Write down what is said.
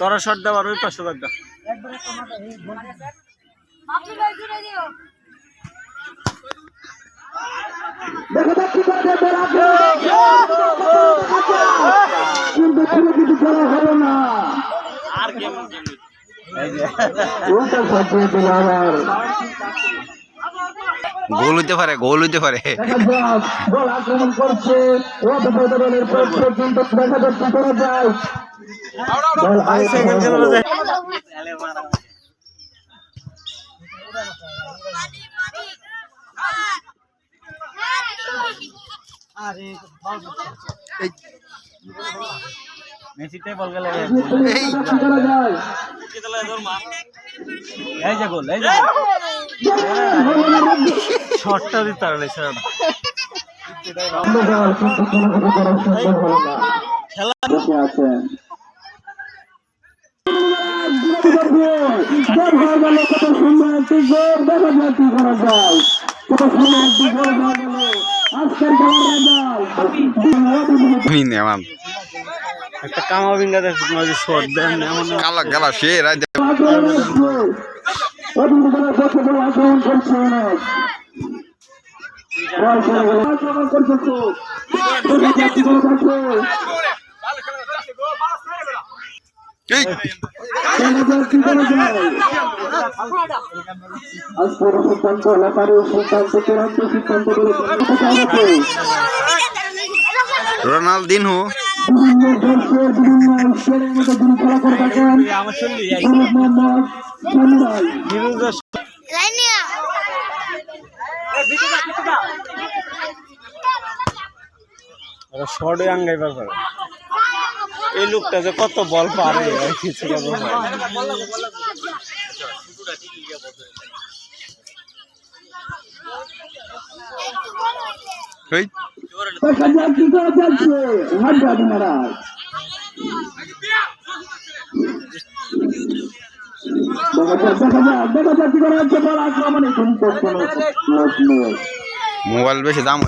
তোরা শট দেওয়ার ওই পাশে বাদ দা গোল হইতে পারে গোল হইতে পারে গোল আক্রমণ করছে দলের পর্যন্ত দেখা যাচ্ছে করা যায় মেসিতে বল গেলে এই যে গোল এই যে শটটা দিতে পারলে স্যার খেলা একটা কামা বিঙ্গা দেখে শট দেন এমন কালা গেলা সে রাত রোনালদিনহো আমার শুনলি শর্টে আঙ্গাইবার পারে এই লোকটা যে কত বল পারে কিছু মোবাইল বেশি দাম